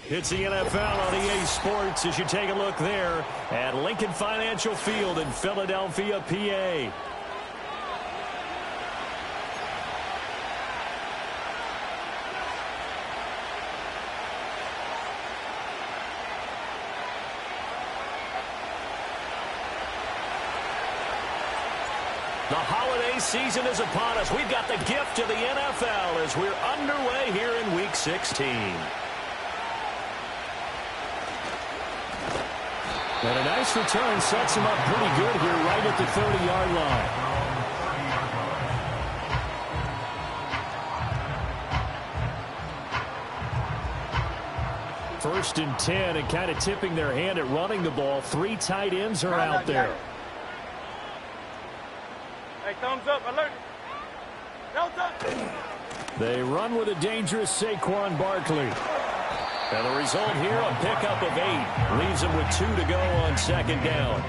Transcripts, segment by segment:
It's the NFL on EA Sports as you take a look there at Lincoln Financial Field in Philadelphia, PA. The holiday season is upon us. We've got the gift of the NFL as we're underway here in Week 16. And a nice return sets him up pretty good here right at the 30-yard line. First and 10, and kind of tipping their hand at running the ball. 3 tight ends are out there. Hey, thumbs up, alert. No touch. They run with a dangerous Saquon Barkley. And the result here, a pickup of 8. Leaves him with 2 to go on second down.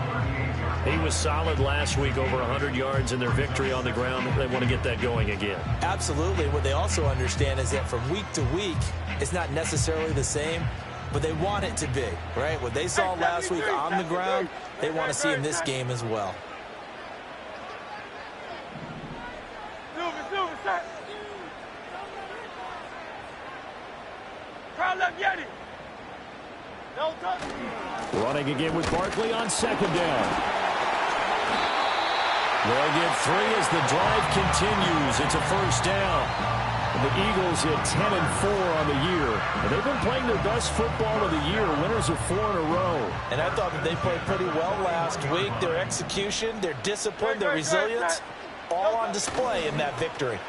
He was solid last week, over 100 yards in their victory on the ground. They want to get that going again. Absolutely. What they also understand is that from week to week, it's not necessarily the same, but they want it to be, right? What they saw last week on the ground, they want to see in this game as well. Running again with Barkley on second down. They'll get 3 as the drive continues. It's a first down. And the Eagles hit 10-4 on the year. And they've been playing their best football of the year. Winners of 4 in a row. And I thought that they played pretty well last week. Their execution, their discipline, their resilience, all on display in that victory.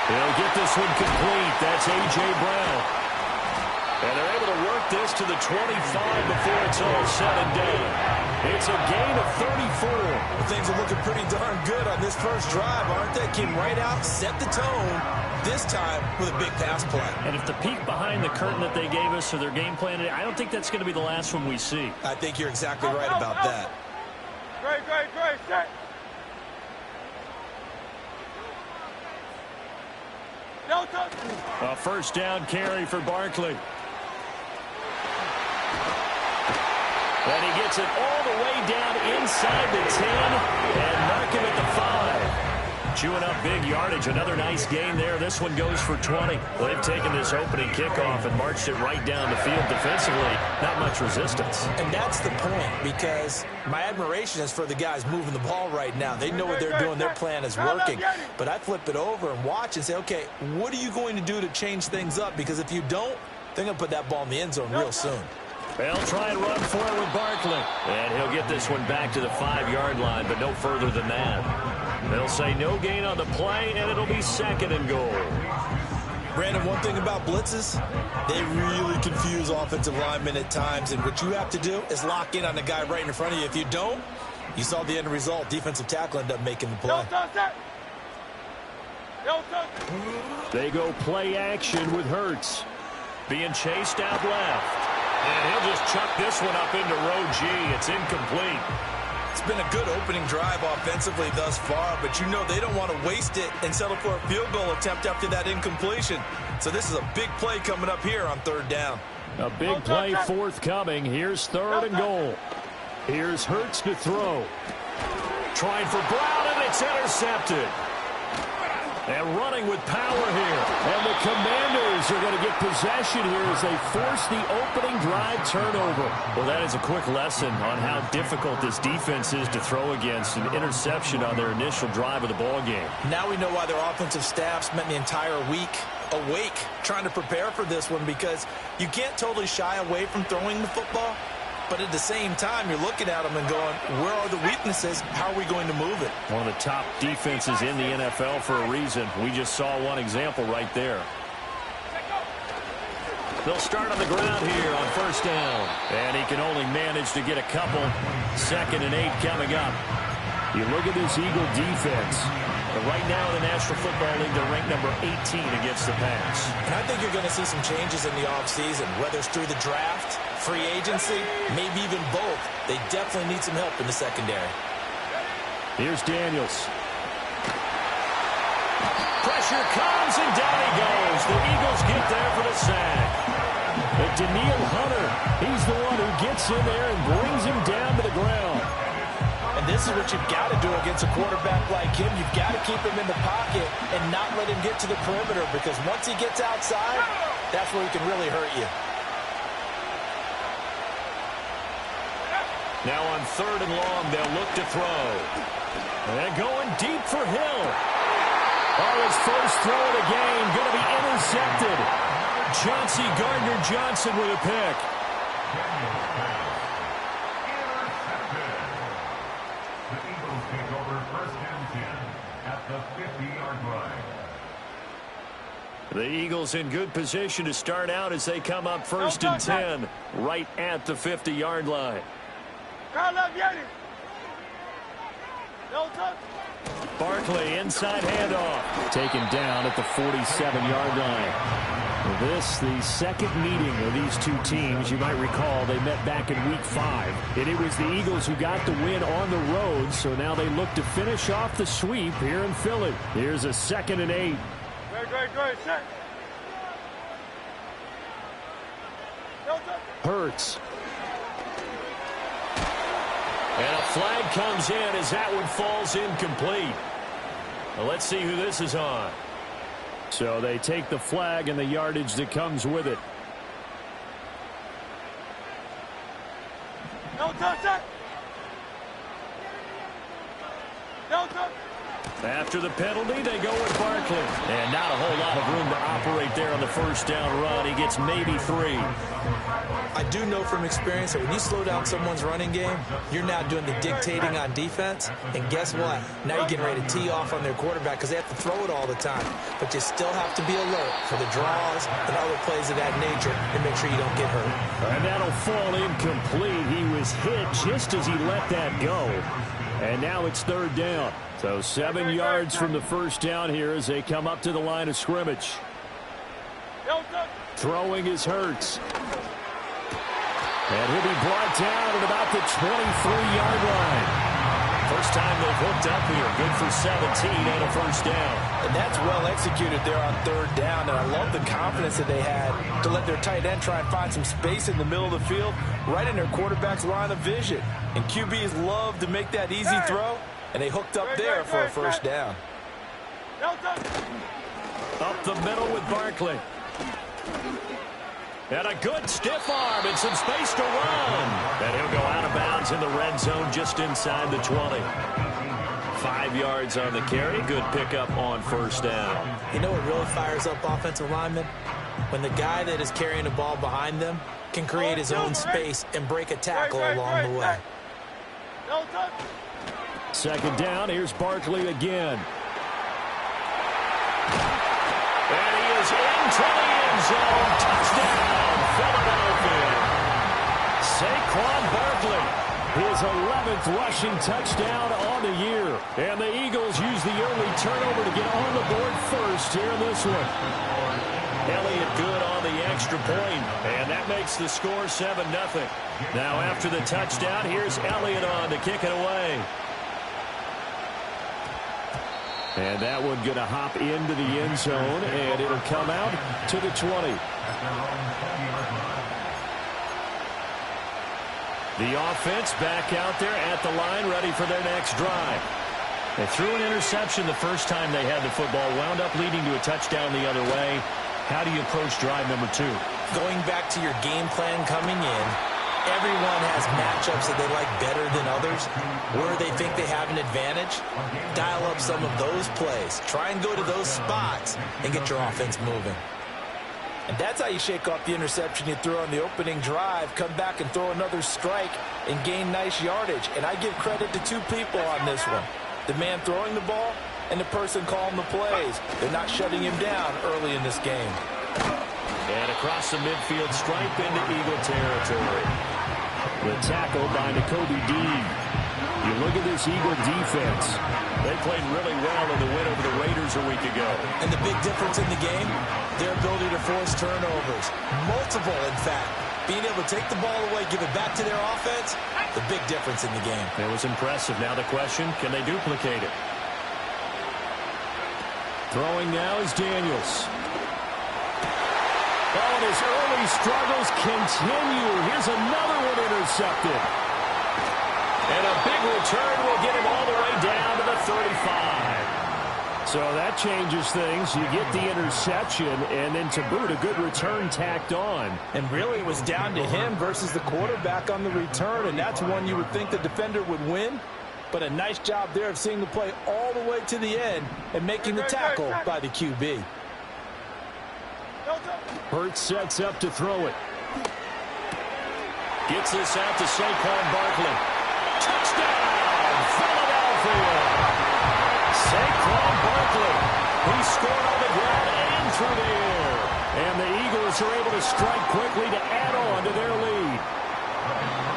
They'll get this one complete. That's A.J. Brown. And they're able to work this to the 25 before it's all said and done. It's a gain of 34. Well, things are looking pretty darn good on this first drive, aren't they? Came right out, set the tone, this time with a big pass play. And if the peek behind the curtain that they gave us or their game plan, I don't think that's going to be the last one we see. I think you're exactly right about that. Great, set. No touch. A first down carry for Barkley. And he gets it all the way down inside the 10 and mark him at the 5. Chewing up big yardage. Another nice gain there. This one goes for 20. They've taken this opening kickoff and marched it right down the field defensively. Not much resistance. And that's the point, because my admiration is for the guys moving the ball right now. They know what they're doing. Their plan is working. But I flip it over and watch and say, okay, what are you going to do to change things up? Because if you don't, they're going to put that ball in the end zone real soon. They'll try and run for it with Barkley. And he'll get this one back to the 5-yard line, but no further than that. They'll say no gain on the play, and it'll be second and goal. Brandon, one thing about blitzes, they really confuse offensive linemen at times, and what you have to do is lock in on the guy right in front of you. If you don't, you saw the end result. Defensive tackle ended up making the play. They go play action with Hurts. Being chased out left. And he'll just chuck this one up into row G. It's incomplete. It's been a good opening drive offensively thus far, but you know they don't want to waste it and settle for a field goal attempt after that incompletion. So this is a big play coming up here on third down. A big play forthcoming. Here's third and goal. Here's Hurts to throw. Trying for Brown, and it's intercepted. And running with power here. And the Commanders are going to get possession here as they force the opening drive turnover. Well, that is a quick lesson on how difficult this defense is to throw against. An interception on their initial drive of the ball game. Now we know why their offensive staff spent the entire week awake trying to prepare for this one, because you can't totally shy away from throwing the football. But at the same time, you're looking at them and going, where are the weaknesses? How are we going to move it? One of the top defenses in the NFL for a reason. We just saw one example right there. They'll start on the ground here on first down. And he can only manage to get a couple. 2nd and 8 coming up. You look at this Eagle defense. But right now in the National Football League, they're ranked number 18 against the pass. And I think you're going to see some changes in the offseason, whether it's through the draft, free agency, maybe even both. They definitely need some help in the secondary. Here's Daniels. Pressure comes, and down he goes. The Eagles get there for the sack. But Daniil Hunter, he's the one who gets in there and brings him down to the ground. And this is what you've got to do against a quarterback like him. You've got to keep him in the pocket and not let him get to the perimeter, because once he gets outside, that's where he can really hurt you. Now on 3rd and long, they'll look to throw. And going deep for Hill. Oh, his first throw of the game going to be intercepted. Chauncey Gardner-Johnson with a pick. The Eagles in good position to start out as they come up 1st and 10 right at the 50-yard line. Barkley inside handoff. Taken down at the 47-yard line. This, the second meeting of these two teams. You might recall they met back in Week 5. And it was the Eagles who got the win on the road, so now they look to finish off the sweep here in Philly. Here's a 2nd and 8. Great, set. Hurts. And a flag comes in as that one falls incomplete. Well, let's see who this is on. So they take the flag and the yardage that comes with it. No touch. After the penalty, they go with Barkley. And not a whole lot of room to operate there on the first down run. He gets maybe 3. I do know from experience that when you slow down someone's running game, you're now doing the dictating on defense. And guess what? Now you're getting ready to tee off on their quarterback because they have to throw it all the time. But you still have to be alert for the draws and other plays of that nature and make sure you don't get hurt. And that'll fall incomplete. He was hit just as he let that go. And now it's 3rd down. So 7 yards from the first down here as they come up to the line of scrimmage. Throwing is Hurts. And he'll be brought down at about the 23-yard line. First time they've hooked up here. Good for 17 and a first down. And that's well executed there on 3rd down. And I love the confidence that they had to let their tight end try and find some space in the middle of the field, right in their quarterback's line of vision. And QBs love to make that easy throw. And they hooked up there for a first down. Up the middle with Barkley. And a good stiff arm and some space to run. And he'll go out of bounds in the red zone just inside the 20. 5 yards on the carry. Good pickup on first down. You know what really fires up offensive linemen? When the guy that is carrying the ball behind them can create his own space and break a tackle along the way. 2nd down. Here's Barkley again. And he is into the end zone. Touchdown, Philadelphia. Saquon Barkley, his 11th rushing touchdown on the year. And the Eagles use the early turnover to get on the board first here in this one. Elliott good on the extra point, and that makes the score 7-0. Now after the touchdown, here's Elliott on to kick it away. And that one going to hop into the end zone, and it'll come out to the 20. The offense back out there at the line, ready for their next drive. They threw an interception the first time they had the football, wound up leading to a touchdown the other way. How do you approach drive number 2? Going back to your game plan coming in, everyone has matchups that they like better than others. Where they think they have an advantage, dial up some of those plays. Try and go to those spots and get your offense moving. And that's how you shake off the interception you threw on the opening drive, come back and throw another strike and gain nice yardage. And I give credit to 2 people on this one. The man throwing the ball and the person calling the plays. They're not shutting him down early in this game. And across the midfield stripe into Eagle territory. The tackle by Nakobe Dean. You look at this Eagle defense. They played really well in the win over the Raiders a week ago. And the big difference in the game, their ability to force turnovers. Multiple, in fact. Being able to take the ball away, give it back to their offense, the big difference in the game. It was impressive. Now the question, can they duplicate it? Throwing now is Daniels. Oh, and his early struggles continue. Here's another one intercepted. And a big return will get him all the way down to the 35. So that changes things. You get the interception, and then to boot, a good return tacked on. And really, it was down to him versus the quarterback on the return, and that's one you would think the defender would win. But a nice job there of seeing the play all the way to the end and making the tackle by the QB. Hurts sets up to throw it. Gets this out to Saquon Barkley. Touchdown, Philadelphia! Saquon Barkley. He scored on the ground and through the air. And the Eagles are able to strike quickly to add on to their lead.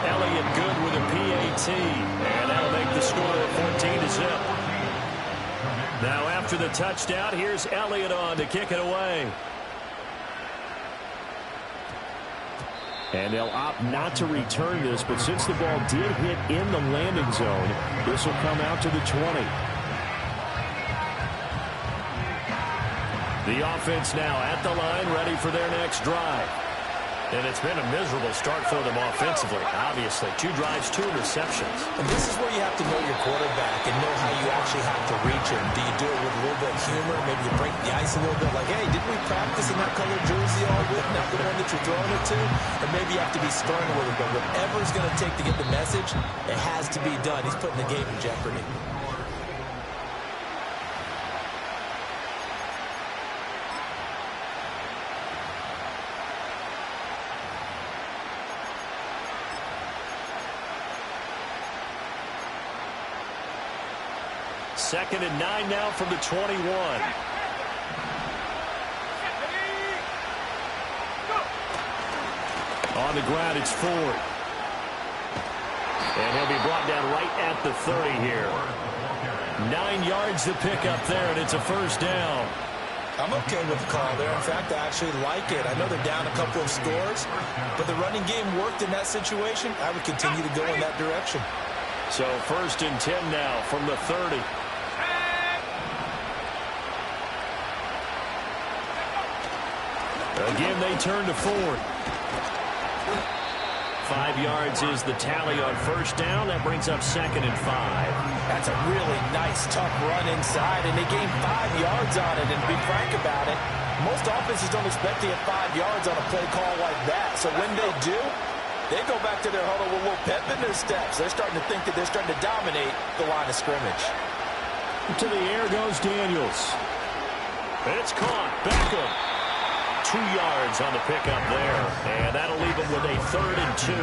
Elliott good with a PAT. And that'll make the score 14-0. Now after the touchdown, here's Elliott on to kick it away. And they'll opt not to return this, but since the ball did hit in the landing zone, this will come out to the 20. The offense now at the line, ready for their next drive. And it's been a miserable start for them offensively, obviously. 2 drives, 2 interceptions. And this is where you have to know your quarterback and know how you actually have to reach him. Do you do it with a little bit of humor? Maybe you break the ice a little bit like, hey, didn't we practice in that colored jersey all week, not the one that you're throwing it to? Or maybe you have to be stern with him. But whatever it's going to take to get the message, it has to be done. He's putting the game in jeopardy. Second and 9 now from the 21. On the ground, it's Ford. And he'll be brought down right at the 30 here. 9 yards to pick up there, and it's a first down. I'm okay with the call there. In fact, I actually like it. I know they're down a couple of scores, but the running game worked in that situation. I would continue to go in that direction. So first and 10 now from the 30. Again, they turn to Ford. 5 yards is the tally on first down. That brings up second and 5. That's a really nice, tough run inside, and they gained 5 yards on it. And to be frank about it, most offenses don't expect to get 5 yards on a play call like that. So when they do, they go back to their huddle with a little pep in their steps. They're starting to think that they're starting to dominate the line of scrimmage. To the air goes Daniels. It's caught. Beckham. 2 yards on the pickup there. And that'll leave them with a 3rd and 2.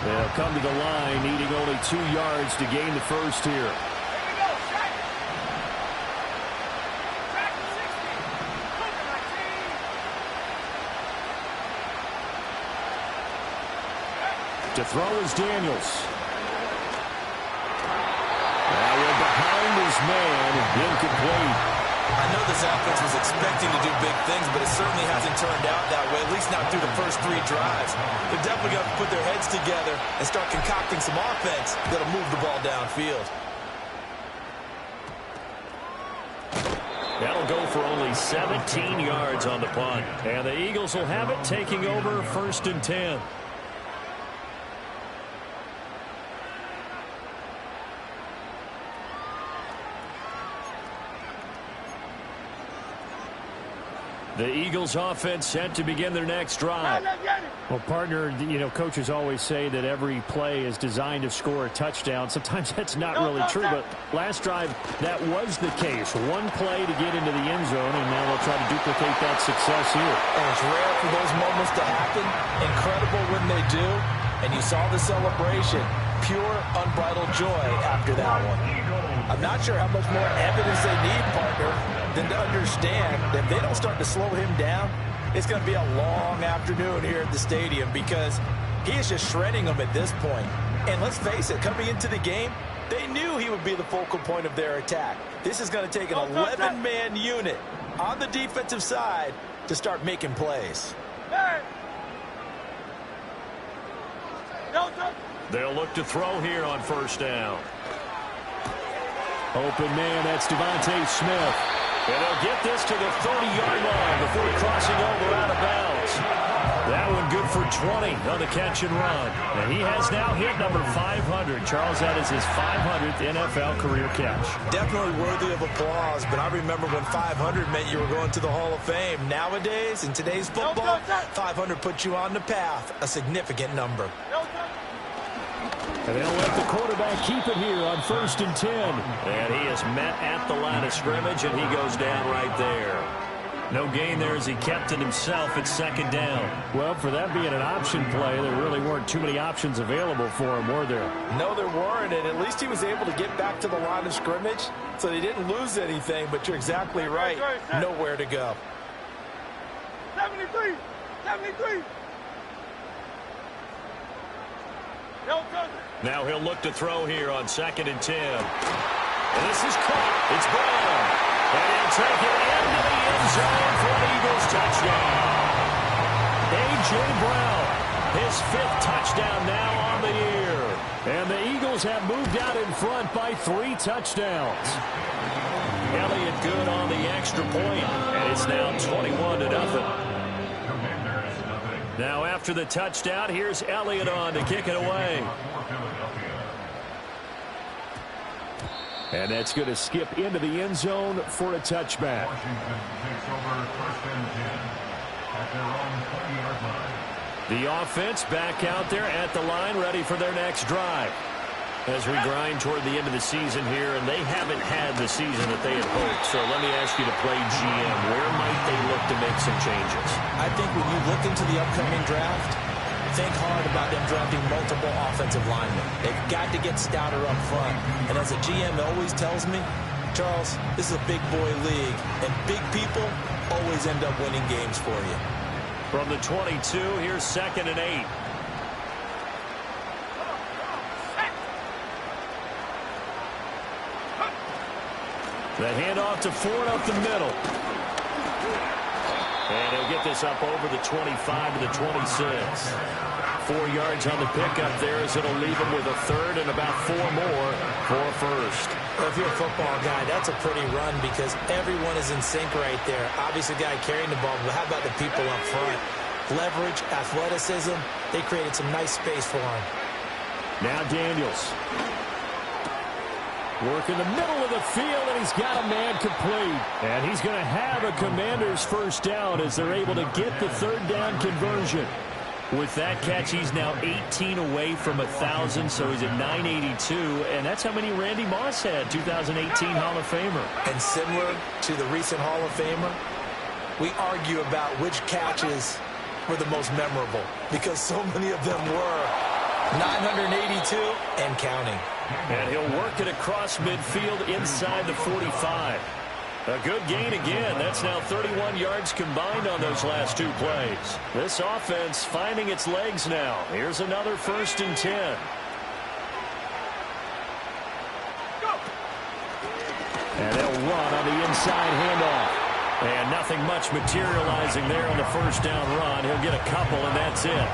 They'll come to the line, needing only 2 yards to gain the first here. To throw is Daniels. Now we're behind his man, incomplete. I know this offense was expecting to do big things, but it certainly hasn't turned out that way, at least not through the first 3 drives. They're definitely going to put their heads together and start concocting some offense that'll move the ball downfield. That'll go for only 17 yards on the punt. And the Eagles will have it, taking over 1st and 10. The Eagles offense set to begin their next drive. Well, partner, you know, coaches always say that every play is designed to score a touchdown. Sometimes that's not really true, but last drive, that was the case. One play to get into the end zone, and now they'll try to duplicate that success here. And it's rare for those moments to happen. Incredible when they do. And you saw the celebration. Pure, unbridled joy after that one. I'm not sure how much more evidence they need, partner, than to understand that if they don't start to slow him down, it's going to be a long afternoon here at the stadium because he is just shredding them at this point. And let's face it, coming into the game, they knew he would be the focal point of their attack. This is going to take an 11-man unit on the defensive side to start making plays. They'll look to throw here on first down. Open man, that's Devontae Smith. And they'll get this to the 30-yard line before crossing over out of bounds. That one good for 20 on the catch and run. And he has now hit number 500. Charles, that is his 500th NFL career catch. Definitely worthy of applause, but I remember when 500 meant you were going to the Hall of Fame. Nowadays, in today's football, 500 puts you on the path, a significant number. And they'll let the quarterback keep it here on 1st and 10. And he is met at the line of scrimmage, and he goes down right there. No gain there as he kept it himself at 2nd down. Well, for that being an option play, there really weren't too many options available for him, were there? No, there weren't, and at least he was able to get back to the line of scrimmage, so they didn't lose anything, but you're exactly right. Nowhere to go. 73! 73! Now he'll look to throw here on 2nd and 10. And this is caught. It's Brown. And he'll take it into the end zone for an Eagles touchdown. A.J. Brown, his 5th touchdown now on the year. And the Eagles have moved out in front by 3 touchdowns. Elliott good on the extra point, and it's now 21-0. Now after the touchdown, here's Elliott on to kick it away. And that's going to skip into the end zone for a touchback. The offense back out there at the line, ready for their next drive. As we grind toward the end of the season here, and they haven't had the season that they had hoped. So let me ask you to play GM. Where might they look to make some changes? I think when you look into the upcoming draft, think hard about them drafting multiple offensive linemen. They've got to get stouter up front. And as a GM always tells me, Charles, this is a big boy league, and big people always end up winning games for you. From the 22, here's 2nd and 8. The handoff to Ford up the middle. And he'll get this up over the 25 to the 26. 4 yards on the pickup there as it'll leave him with a 3rd and about 4 more for a 1st. Well, if you're a football guy, that's a pretty run because everyone is in sync right there. Obviously, the guy carrying the ball, but how about the people up front? Leverage, athleticism, they created some nice space for him. Now Daniels. Work in the middle of the field, and he's got a man complete. And he's going to have a Commander's 1st down as they're able to get the 3rd down conversion. With that catch, he's now 18 away from 1,000, so he's at 982, and that's how many Randy Moss had, 2018 Hall of Famer. And similar to the recent Hall of Famer, we argue about which catches were the most memorable because so many of them were. 982 and counting. And he'll work it across midfield inside the 45. A good gain again. That's now 31 yards combined on those last 2 plays. This offense finding its legs now. Here's another 1st and 10. And they'll run on the inside handoff. And nothing much materializing there on the 1st down run. He'll get a couple, and that's it.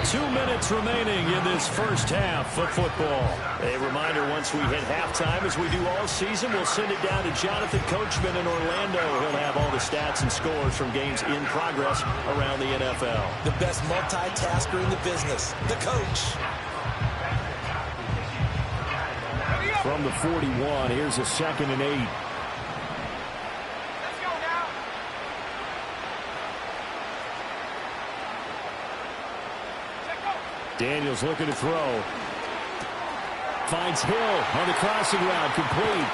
2 minutes remaining in this 1st half of football. A reminder, once we hit halftime, as we do all season, we'll send it down to Jonathan Coachman in Orlando. He'll have all the stats and scores from games in progress around the NFL. The best multitasker in the business, the coach. From the 41, here's a 2nd and 8. Daniels looking to throw. Finds Hill on the crossing route, complete.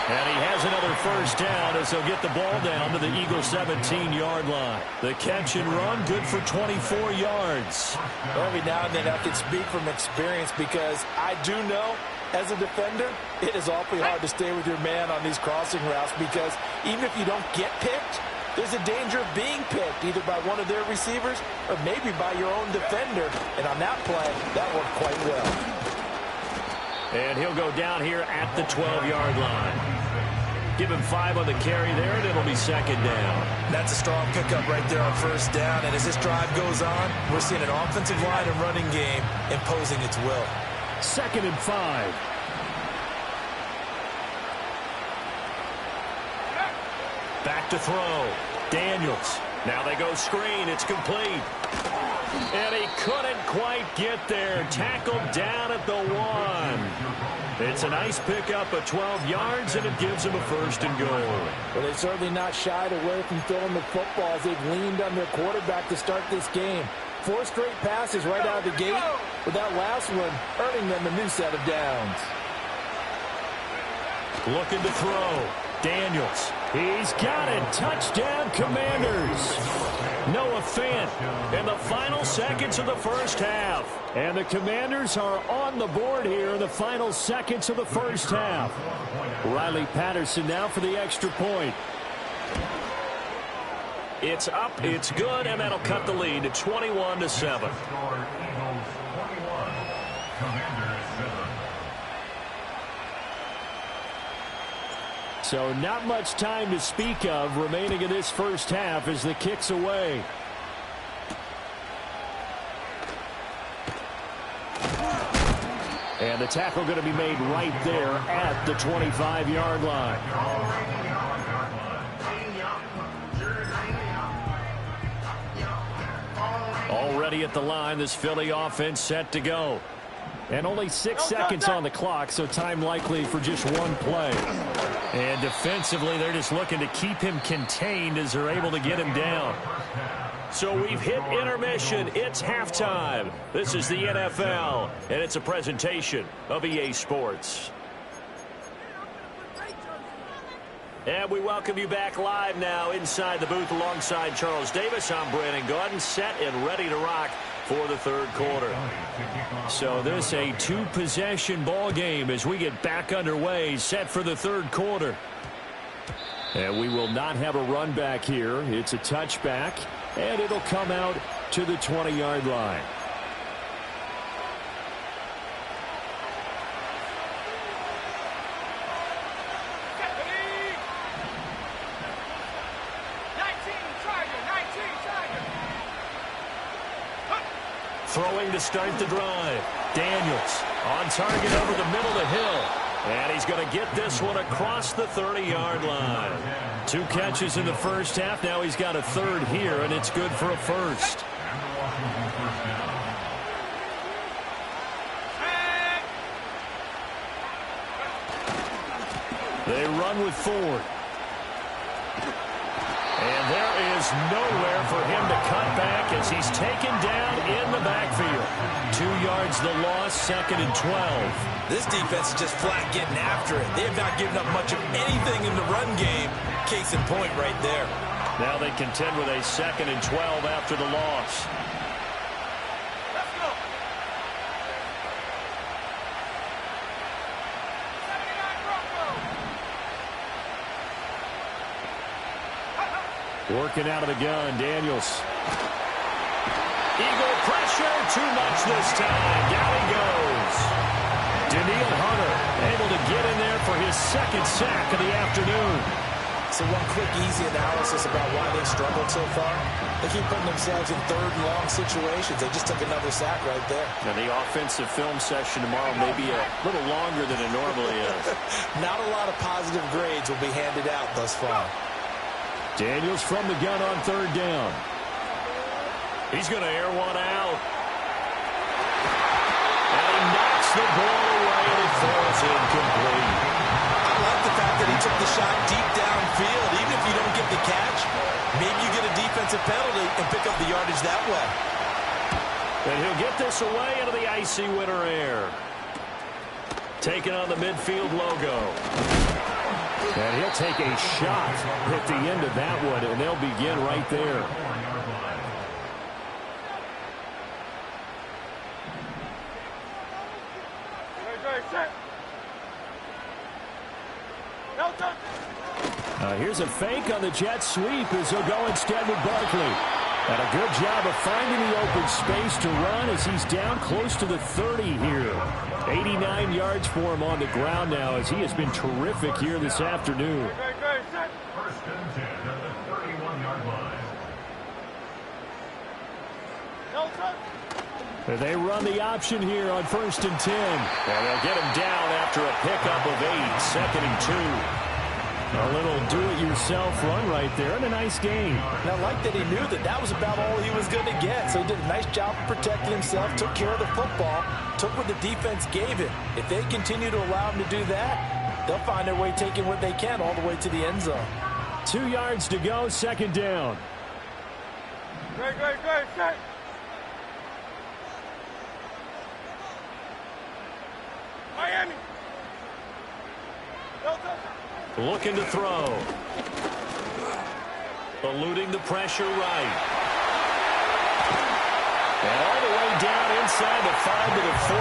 And he has another first down as he'll get the ball down to the Eagles' 17-yard line. The catch and run, good for 24 yards. Every now and then I can speak from experience because I do know, as a defender, it is awfully hard to stay with your man on these crossing routes because even if you don't get picked, there's a danger of being picked either by one of their receivers or maybe by your own defender. And on that play, that worked quite well. And he'll go down here at the 12-yard line. Give him 5 on the carry there, and it'll be second down. That's a strong pickup right there on first down. And as this drive goes on, we're seeing an offensive line and running game imposing its will. 2nd and 5. Back to throw. Daniels. Now they go screen. It's complete. And he couldn't quite get there. Tackled down at the 1. It's a nice pickup of 12 yards, and it gives him a 1st and goal. Well, they've certainly not shied away from throwing the football as they've leaned on their quarterback to start this game. 4 straight passes right out of the gate, with that last one earning them a new set of downs. Looking to throw. Daniels. He's got it. Touchdown, Commanders. Noah Fant in the final seconds of the first half. And the Commanders are on the board here in the final seconds of the first half. Riley Patterson now for the extra point. It's up, it's good, and that'll cut the lead to 21-7. So not much time to speak of remaining in this first half as the kick's away. And the tackle going to be made right there at the 25-yard line. Already at the line, this Philly offense set to go. And only 6 seconds on the clock, so time likely for just one play. And defensively, they're just looking to keep him contained as they're able to get him down. So we've hit intermission. It's halftime. This is the NFL, and it's a presentation of EA Sports. And we welcome you back live now inside the booth alongside Charles Davis. I'm Brandon Gordon, set and ready to rock for the third quarter. So this a 2-possession ball game as we get back underway, set for the third quarter. And we will not have a run back here. It's a touchback, and it'll come out to the 20-yard line. Throwing to start the drive. Daniels on target over the middle of the hill. And he's going to get this one across the 30-yard line. 2 catches in the first half. Now he's got a third here, and it's good for a first. They run with Ford. And there is nowhere for him to cut back as he's taken down in the backfield. 2 yards the loss, 2nd and 12. This defense is just flat getting after it. They have not given up much of anything in the run game. Case in point right there. Now they contend with a 2nd and 12 after the loss. Working out of the gun, Daniels. Eagle pressure, too much this time. Down he goes. Daniil Hunter able to get in there for his 2nd sack of the afternoon. So one quick, easy analysis about why they struggled so far. They keep putting themselves in 3rd and long situations. They just took another sack right there. Now the offensive film session tomorrow may be a little longer than it normally is. Not a lot of positive grades will be handed out thus far. Daniels from the gun on 3rd down. He's going to air one out. And he knocks the ball away and it falls incomplete. I like the fact that he took the shot deep downfield. Even if you don't get the catch, maybe you get a defensive penalty and pick up the yardage that way. And he'll get this away into the icy winter air. Taking on the midfield logo. And he'll take a shot at the end of that one, and they'll begin right there. Here's a fake on the jet sweep as he'll go instead with Barkley. And a good job of finding the open space to run as he's down close to the 30 here. 89 yards for him on the ground now as he has been terrific here this afternoon. First and 10 at the 31-yard line. They run the option here on 1st and 10. And they'll get him down after a pickup of 8, 2nd and 2. A little do-it-yourself run right there, and a nice game. And I like that he knew that that was about all he was going to get. So he did a nice job of protecting himself, took care of the football, took what the defense gave him. If they continue to allow him to do that, they'll find their way taking what they can all the way to the end zone. 2 yards to go, 2nd down. Great, set. Miami. Looking to throw. Eluding the pressure right. And all the way down inside the 5 to the 4.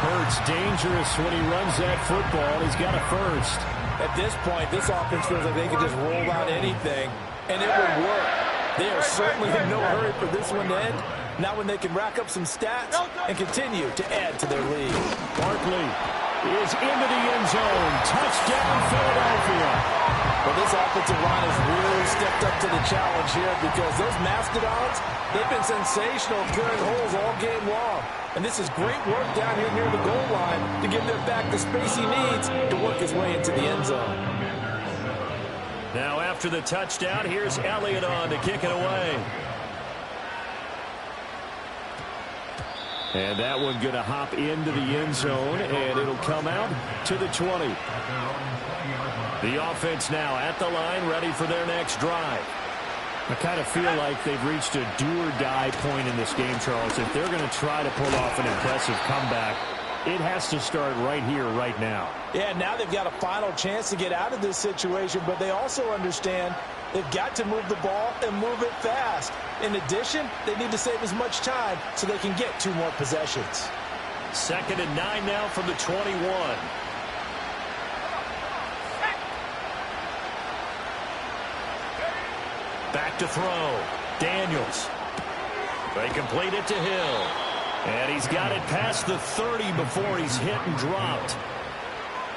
Hurts dangerous when he runs that football. He's got a first. At this point, this offense feels like they could just roll out anything, and it would work. They are certainly in no hurry for this one to end. Now when they can rack up some stats and continue to add to their lead. Barkley is into the end zone. Touchdown, Philadelphia. Well, this offensive line has really stepped up to the challenge here because those Mastodons, they've been sensational clearing holes all game long. And this is great work down here near the goal line to give their back the space he needs to work his way into the end zone. Now after the touchdown, here's Elliott on to kick it away. And that one going to hop into the end zone, and it'll come out to the 20. The offense now at the line, ready for their next drive. I kind of feel like they've reached a do-or-die point in this game, Charles. If they're going to try to pull off an impressive comeback, it has to start right here, right now. Yeah, now they've got a final chance to get out of this situation, but they also understand they've got to move the ball and move it fast. In addition, they need to save as much time so they can get 2 more possessions. 2nd and 9 now from the 21. Back to throw. Daniels. They complete it to Hill. And he's got it past the 30 before he's hit and dropped.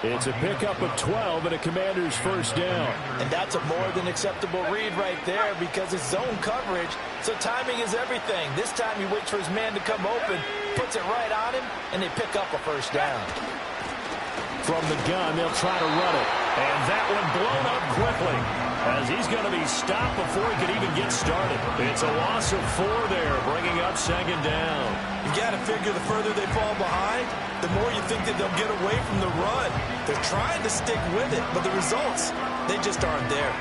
It's a pickup of 12 and a Commander's first down. And that's a more than acceptable read right there because it's zone coverage, so timing is everything. This time he waits for his man to come open, puts it right on him, and they pick up a first down. From the gun, they'll try to run it. And that one blown up quickly as he's going to be stopped before he could even get started. It's a loss of 4 there, bringing up 2nd down. You got to figure the further they fall behind, the more you think that they'll get away from the run. They're trying to stick with it, but the results, they just aren't there.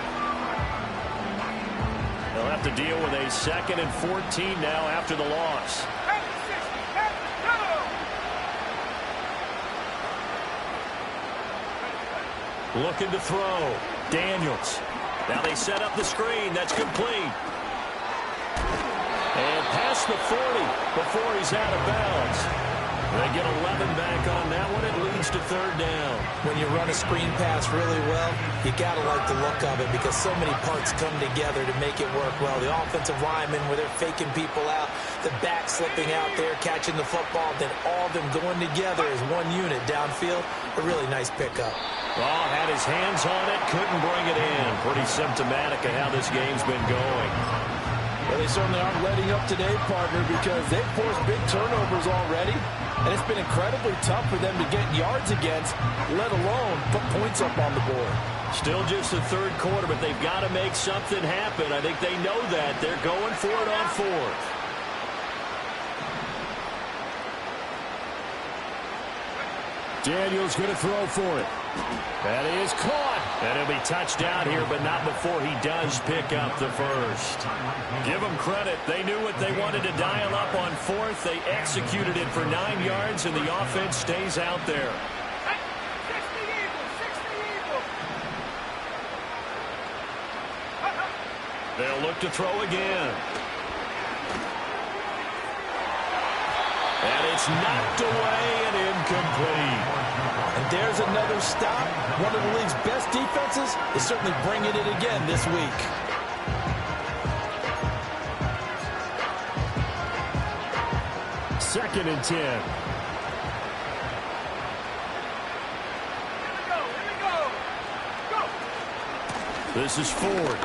They'll have to deal with a 2nd and 14 now after the loss. Looking to throw. Daniels. Now they set up the screen. That's complete. And past the 40 before he's out of bounds. They get 11 back on that one. It leads to 3rd down. When you run a screen pass really well, you got to like the look of it because so many parts come together to make it work well. The offensive linemen where they're faking people out, the back slipping out there, catching the football, then all of them going together as one unit downfield. A really nice pickup. Oh, had his hands on it, couldn't bring it in. Pretty symptomatic of how this game's been going. Well, they certainly aren't letting up today, partner, because they've forced big turnovers already. And it's been incredibly tough for them to get yards against, let alone put points up on the board. Still just the 3rd quarter, but they've got to make something happen. I think they know that. They're going for it on 4th. Daniels going to throw for it. That is caught. And he'll be touched down here, but not before he does pick up the first. Give them credit. They knew what they wanted to dial up on 4th. They executed it for 9 yards, and the offense stays out there. They'll look to throw again. And it's knocked away and incomplete. And there's another stop. One of the league's best defenses is certainly bringing it again this week. Second and 10. Here we go. Go. This is Ford.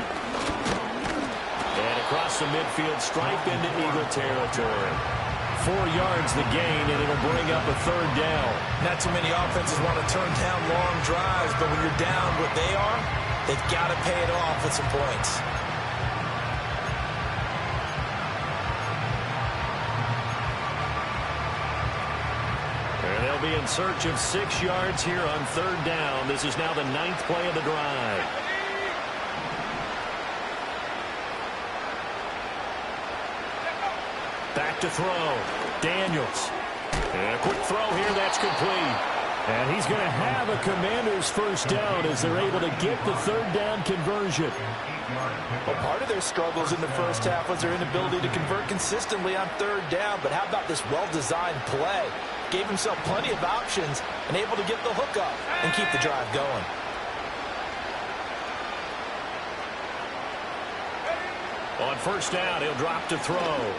And across the midfield stripe into Eagle territory. 4 yards the gain, and it'll bring up a third down. Not too many offenses want to turn down long drives, but when you're down what they are, they've got to pay it off with some points. And they'll be in search of 6 yards here on third down. This is now the 9th play of the drive. Back to throw. Daniels. And a quick throw here. That's complete. And he's going to have a Commander's first down as they're able to get the third down conversion. Well, part of their struggles in the first half was their inability to convert consistently on third down. But how about this well-designed play? Gave himself plenty of options and able to get the hook up and keep the drive going. On first down, he'll drop to throw.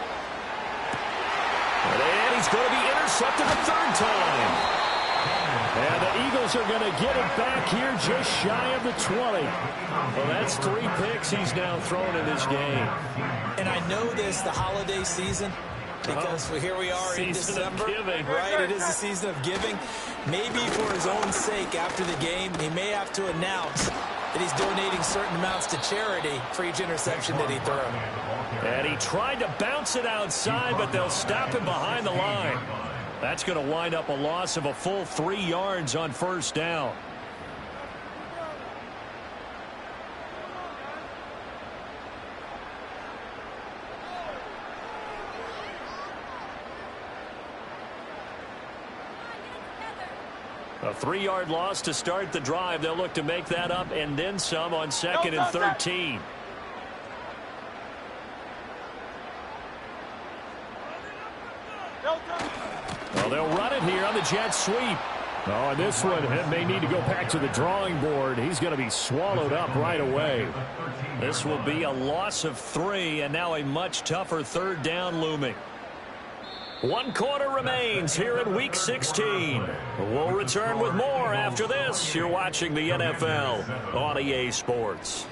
And he's going to be intercepted the third time. And the Eagles are going to get it back here just shy of the 20. Well, that's 3 picks he's now thrown in this game. And I know this, the holiday season, because here we are in December. Season of giving. Right, it is the season of giving. Maybe for his own sake after the game, he may have to announce that he's donating certain amounts to charity for each interception that he threw. And he tried to bounce it outside, but they'll stop him behind the line. That's going to wind up a loss of a full 3 yards on first down. A 3-yard loss to start the drive. They'll look to make that up and then some on second and 13. Well, they'll run it here on the jet sweep. Oh, and this one may need to go back to the drawing board. He's going to be swallowed up right away. This will be a loss of 3, and now a much tougher third down looming. 1 quarter remains here in Week 16. We'll return with more after this. You're watching the NFL on EA Sports.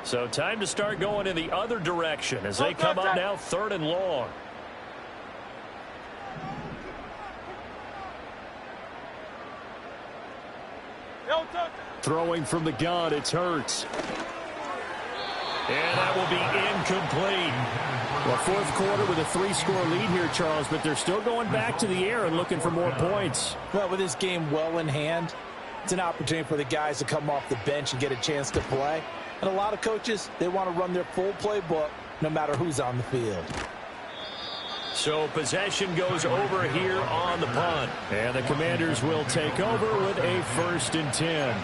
So time to start going in the other direction as they come up now 3rd and long. Throwing from the gun, it's Hurts. And that will be incomplete. Well, 4th quarter with a 3-score lead here, Charles, but they're still going back to the air and looking for more points. Well, with this game well in hand, it's an opportunity for the guys to come off the bench and get a chance to play. And a lot of coaches, they want to run their full playbook no matter who's on the field. So possession goes over here on the punt. And the Commanders will take over with a 1st and 10.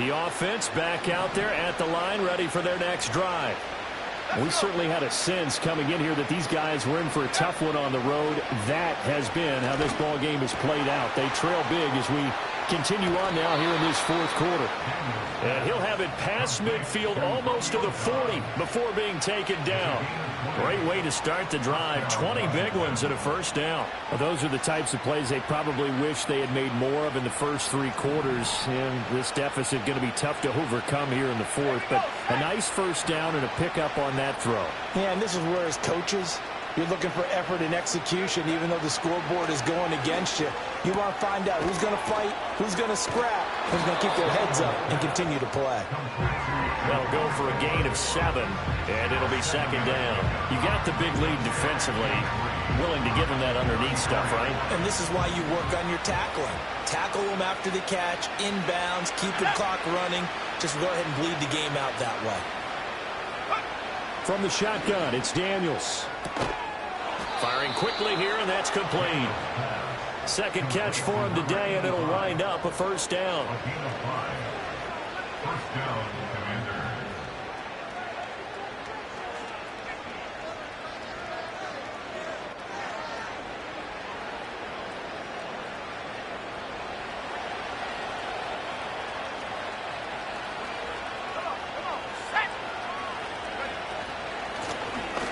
The offense back out there at the line, ready for their next drive. We certainly had a sense coming in here that these guys were in for a tough one on the road. That has been how this ball game has played out. They trail big as we continue on now here in this 4th quarter. And he'll have it past midfield almost to the 40 before being taken down. Great way to start the drive. 20 big ones and a first down. Well, those are the types of plays they probably wish they had made more of in the first 3 quarters. And this deficit going to be tough to overcome here in the 4th. But a nice first down and a pickup on that throw. Yeah, and this is where as coaches, you're looking for effort and execution, even though the scoreboard is going against you. You want to find out who's going to fight, who's going to scrap, who's going to keep their heads up and continue to play. They'll go for a gain of 7, and it'll be second down. You got the big lead defensively, willing to give them that underneath stuff, right? And this is why you work on your tackling. Tackle them after the catch, inbounds, keep the clock running. Just go ahead and bleed the game out that way. From the shotgun, it's Daniels. Firing quickly here, and that's complete. Second catch for him today, and it'll wind up a first down. First down, Commander.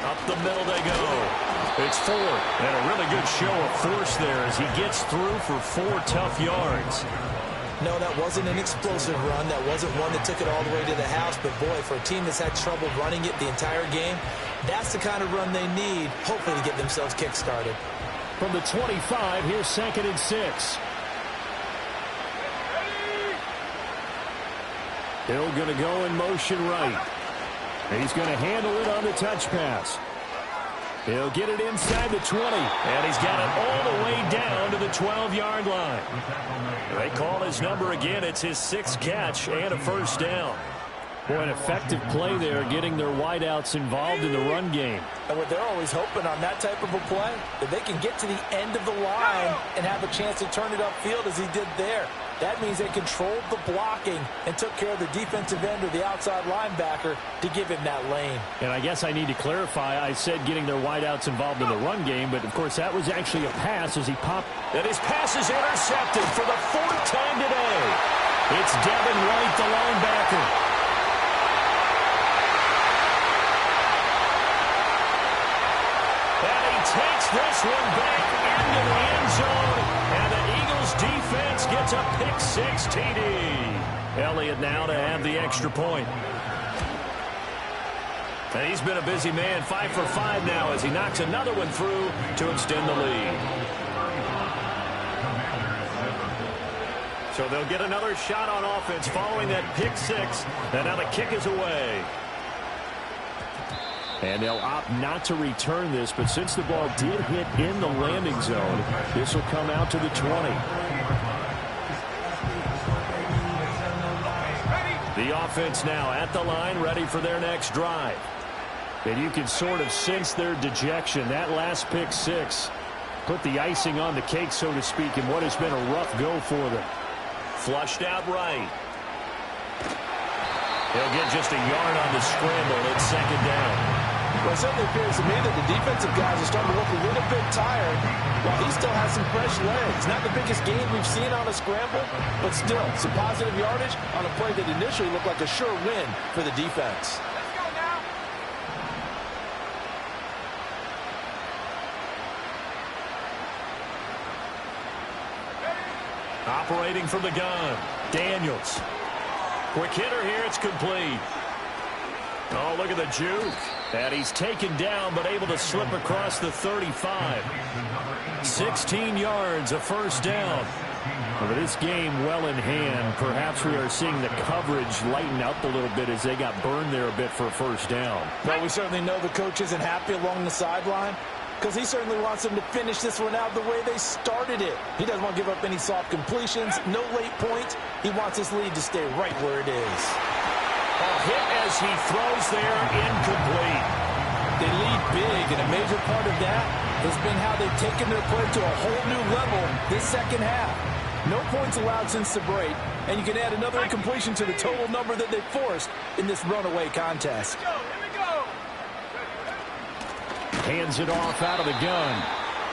Up the middle they go. It's 4, and a really good show of force there as he gets through for 4 tough yards. No, that wasn't an explosive run. That wasn't one that took it all the way to the house. But, boy, for a team that's had trouble running it the entire game, that's the kind of run they need, hopefully, to get themselves kick-started. From the 25, here's 2nd and 6. Hill going to go in motion right. He's going to handle it on the touch pass. He'll get it inside the 20. And he's got it all the way down to the 12-yard line. They call his number again. It's his 6th catch and a first down. Boy, an effective play there, getting their wideouts involved in the run game. And what they're always hoping on that type of a play, that they can get to the end of the line and have a chance to turn it upfield as he did there. That means they controlled the blocking and took care of the defensive end or the outside linebacker to give him that lane. And I guess I need to clarify, I said getting their wideouts involved in the run game, but of course that was actually a pass as he popped. And his pass is intercepted for the 4th time today. It's Devin White, the linebacker. And he takes this one back into the end zone. And the Eagles defense gets a pick-6 TD. Elliott now to have the extra point. And he's been a busy man, 5 for 5 now as he knocks another one through to extend the lead. So they'll get another shot on offense following that pick-6. And now the kick is away. And they'll opt not to return this, but since the ball did hit in the landing zone, this will come out to the 20. The offense now at the line, ready for their next drive. And you can sort of sense their dejection. That last pick-6 put the icing on the cake, so to speak, in what has been a rough go for them. Flushed out right. He'll get just a yard on the scramble. It's second down. Well, it certainly appears to me that the defensive guys are starting to look a little bit tired while he still has some fresh legs. Not the biggest gain we've seen on a scramble, but still some positive yardage on a play that initially looked like a sure win for the defense. Let's go now. Operating from the gun, Daniels. Quick hitter here, it's complete. Oh, look at the juke. And he's taken down, but able to slip across the 35. 16 yards, a first down. Well, this game well in hand. Perhaps we are seeing the coverage lighten up a little bit as they got burned there a bit for a first down. Well, we certainly know the coach isn't happy along the sideline because he certainly wants them to finish this one out the way they started it. He doesn't want to give up any soft completions, no late points. He wants his lead to stay right where it is. A hit as he throws there, incomplete. They lead big, and a major part of that has been how they've taken their play to a whole new level this second half. No points allowed since the break, and you can add another incompletion to the total number that they forced in this runaway contest. Here we go. Hands it off out of the gun.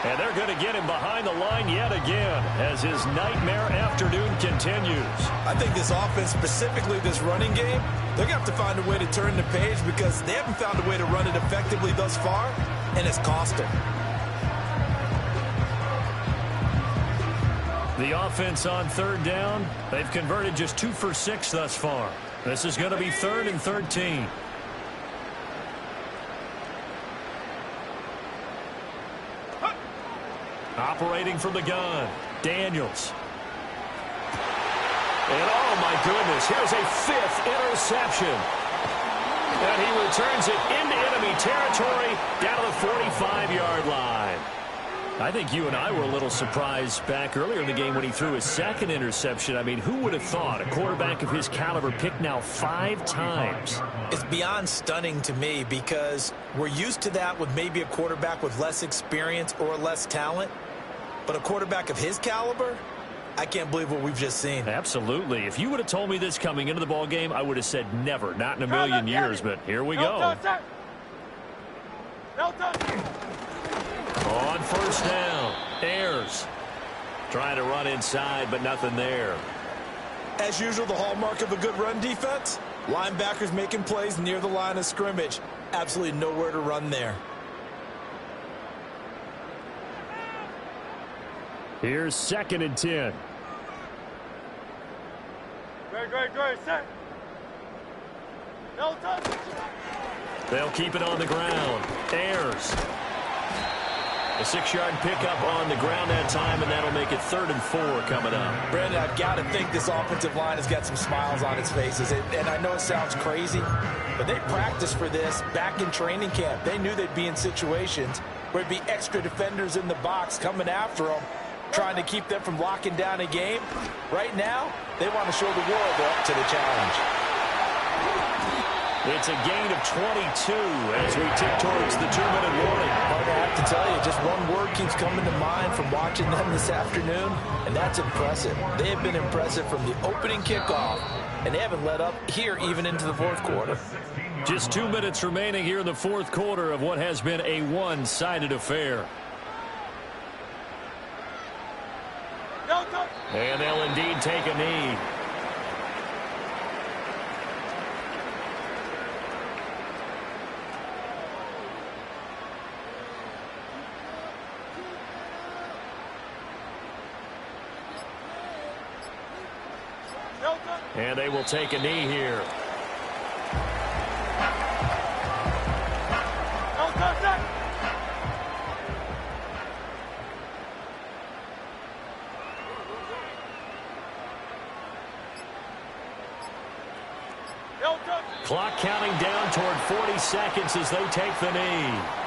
And they're going to get him behind the line yet again as his nightmare afternoon continues. I think this offense, specifically this running game, they're going to have to find a way to turn the page because they haven't found a way to run it effectively thus far, and it's cost them. The offense on third down, they've converted just 2 for 6 thus far. This is going to be 3rd and 13. Operating from the gun, Daniels. And oh, my goodness, here's a 5th interception. And he returns it into enemy territory down to the 45-yard line. I think you and I were a little surprised back earlier in the game when he threw his 2nd interception. I mean, who would have thought a quarterback of his caliber picked now 5 times? It's beyond stunning to me because we're used to that with maybe a quarterback with less experience or less talent. But a quarterback of his caliber, I can't believe what we've just seen. Absolutely. If you would have told me this coming into the ball game, I would have said never, not in a million years. But here we go. On first down, Ayers trying to run inside, but nothing there. As usual, the hallmark of a good run defense, linebackers making plays near the line of scrimmage. Absolutely nowhere to run there. Here's 2nd and 10. Great, set. No touch. They'll keep it on the ground. Ayers. A 6-yard pickup on the ground that time, and that'll make it 3rd and 4 coming up. Brandon, I've got to think this offensive line has got some smiles on its faces. And I know it sounds crazy, but they practiced for this back in training camp. They knew they'd be in situations where there'd be extra defenders in the box coming after them, trying to keep them from locking down a game. Right now, they want to show the world they're up to the challenge. It's a gain of 22 as we tick towards the 2-minute warning. But I have to tell you, just one word keeps coming to mind from watching them this afternoon, and that's impressive. They have been impressive from the opening kickoff, and they haven't let up here even into the 4th quarter. Just 2 minutes remaining here in the 4th quarter of what has been a one-sided affair. And they'll indeed take a knee. And they will take a knee here. Clock counting down toward 40 seconds as they take the knee.